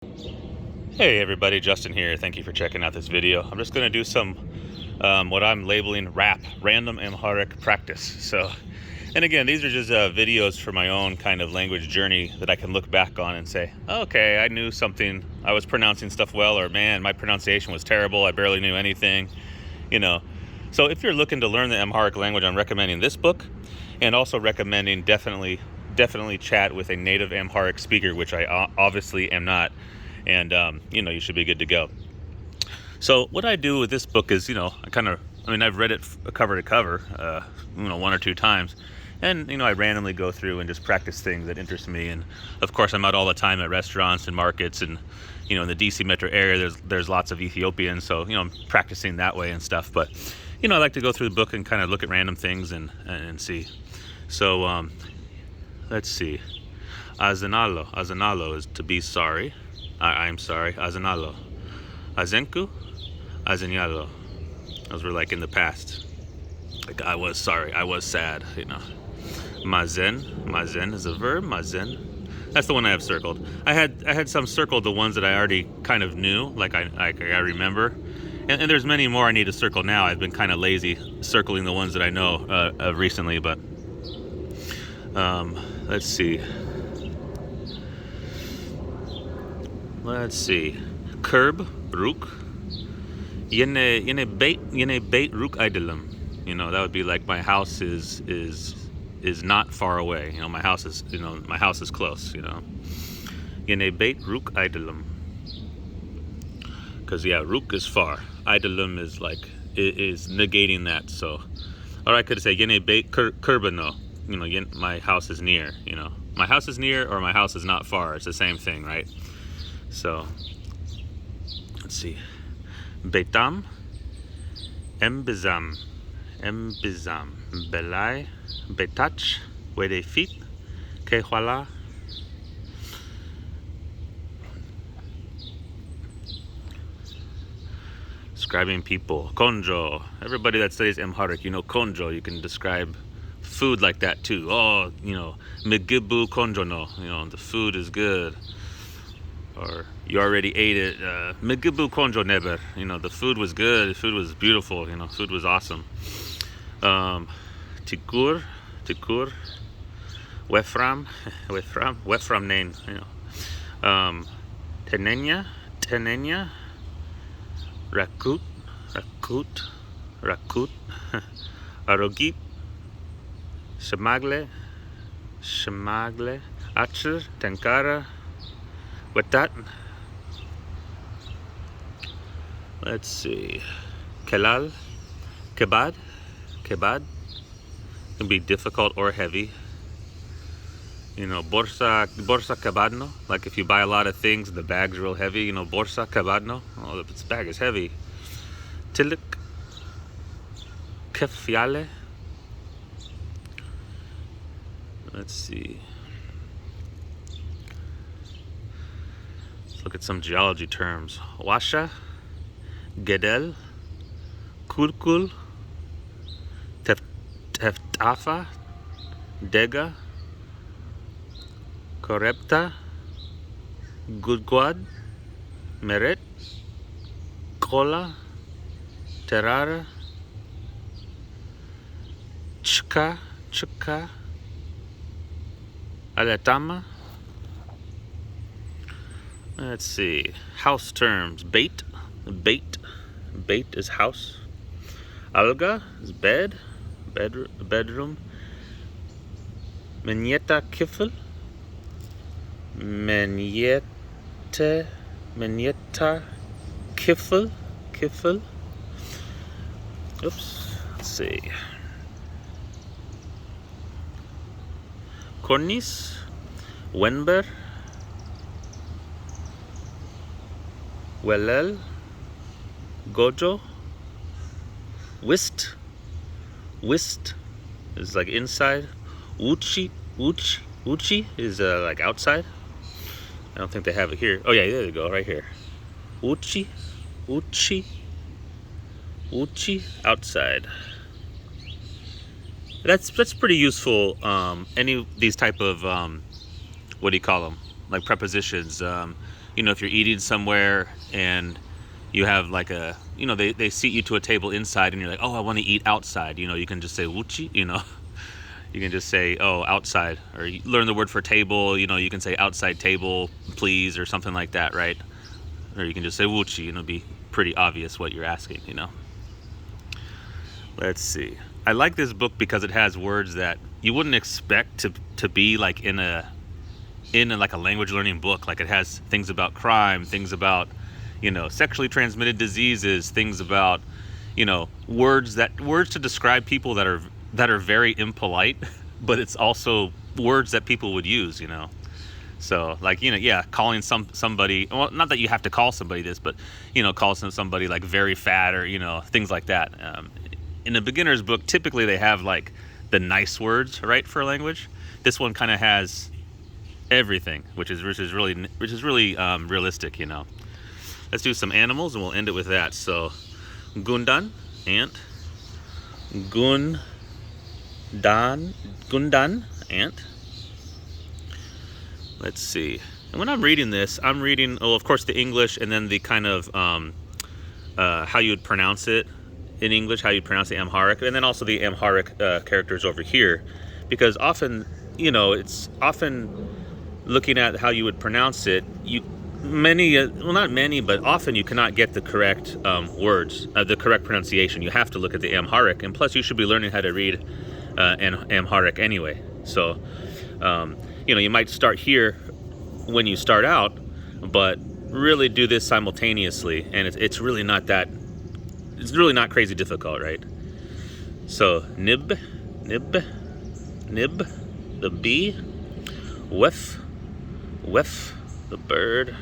Hey everybody, Justin here. Thank you for checking out this video. I'm just going to do some what I'm labeling random Amharic practice. And again, these are just videos for my own kind of language journey that I can look back on and say, okay, I knew something, I was pronouncing stuff well, or man, my pronunciation was terrible, I barely knew anything, you know. So if you're looking to learn the Amharic language, I'm recommending this book, and also recommending definitely chat with a native Amharic speaker, which I obviously am not. And you should be good to go. So what I do with this book is, I've read it cover to cover, one or two times, and I randomly go through and just practice things that interest me. And of course, I'm out all the time at restaurants and markets, and in the DC metro area, there's lots of Ethiopians, so I'm practicing that way and stuff. But I like to go through the book and kind of look at random things and see. So let's see. Azanalo is to be sorry. I'm sorry. Azanalo. Azenku. Azenyalo. Those were like in the past. Like I was sorry. I was sad. Mazen. Mazen is a verb. Mazen. That's the one I have circled. I had some circled, the ones that I already kind of knew, like I remember. And there's many more I need to circle now. I've been kind of lazy circling the ones that I know recently, but let's see. Curb, Rook. Yene bait Rook Idolum. That would be like my house is not far away. My house is close, Yene bait Rook Idolum. Because Rook is far. Idolum is is negating that. So, or I could say Yene bait Curbano. My house is near. My house is near or my house is not far. It's the same thing, right? So, let's see. Betam, Embizam, Belai, Betach, Wedefit, Kehwala. Describing people. Konjo. Everybody that studies Amharic, konjo. You can describe food like that too. Oh, Megibu konjo no. The food is good. Or you already ate it. Megibu konjo neber. The food was good. The food was beautiful. Food was awesome. Tikur. Wefram name. Tenenya. Rakut. Arogit. Shemagle. Achir. Tenkara. With that, let's see. Kelal, kebad can be difficult or heavy. Borsa kebadno, like if you buy a lot of things and the bag's real heavy. Borsa kebadno. Oh, this bag is heavy. Tilik, kefyale. Let's see. Look at some geology terms. Washa, Gedel, Kulkul, Teftafa, Dega, Korepta, Gudgwad, Meret, Kola, Terara, Chka, Aletama. Let's see. House terms. Bait is house. Alga is bedroom. Menyeta kifel. Menyeta kifel. Oops. Let's see. Cornis. Wenber. Welel, Gojo, Whist is like inside. Uchi is like outside. I don't think they have it here. Oh yeah, there you go, right here. Uchi, outside. That's pretty useful. Any of these type of what do you call them? Like prepositions. you know, if you're eating somewhere and you have like a, you know, they seat you to a table inside and you're like, oh, I want to eat outside, you know, you can just say wuchi, you know. You can just say, oh, outside, or you learn the word for table, you know, you can say outside table, please, or something like that, right? Or you can just say wuchi, and it'll be pretty obvious what you're asking, you know. Let's see. I like this book because it has words that you wouldn't expect to be like in like a language learning book. Like it has things about crime, things about, you know, sexually transmitted diseases, things about, you know, words to describe people that are very impolite, but it's also words that people would use, you know. So like, you know, yeah, calling somebody, well, not that you have to call somebody this, but, you know, call somebody like very fat, or, you know, things like that. In a beginner's book, typically they have like the nice words, right, for a language. This one kind of has everything, which is really realistic, you know. Let's do some animals and we'll end it with that. So gundan, ant. Gundan, ant. Let's see. And when I'm reading this, I'm reading, oh, of course, the English, and then the kind of how you would pronounce it in English, how you pronounce the Amharic, and then also the Amharic characters over here, because often, you know, it's often looking at how you would pronounce it. Well, not many, but often you cannot get the correct words, the correct pronunciation. You have to look at the Amharic, and plus you should be learning how to read Amharic anyway. So, you know, you might start here when you start out, but really do this simultaneously, and it's really not crazy difficult, right? So nib, the bee, whiff, the bird,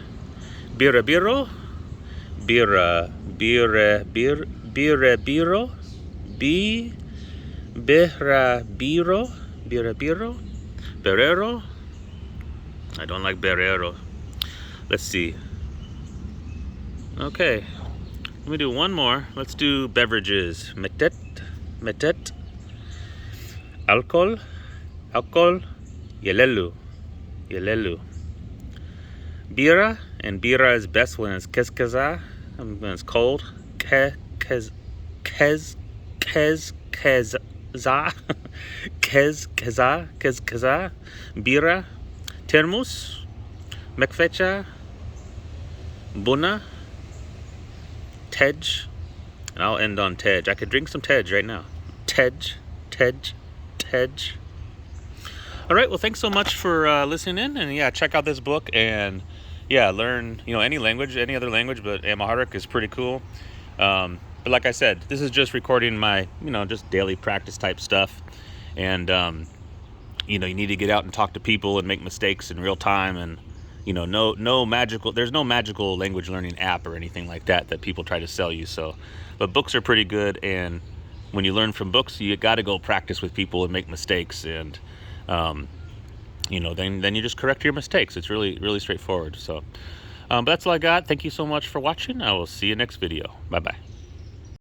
birabiro, birabiro, berero. I don't like berero. Let's see. Okay, let me do one more. Let's do beverages. Metet, alcohol, yelelu. Bira, and bira is best when it's keskeza, when it's cold. Kezza, bira, termus, mekfecha, buna, tej, and I'll end on tej. I could drink some tej right now. Tej. All right, well, thanks so much for listening in, and yeah, check out this book, and yeah, learn, you know, any other language, but Amharic is pretty cool. But like I said, this is just recording my, you know, just daily practice type stuff, and you know, you need to get out and talk to people and make mistakes in real time, and you know, there's no magical language learning app or anything like that people try to sell you. So, but books are pretty good, and when you learn from books, you got to go practice with people and make mistakes, and you know, then you just correct your mistakes. It's really straightforward. So, but that's all I got. Thank you so much for watching. I will see you next video. Bye bye.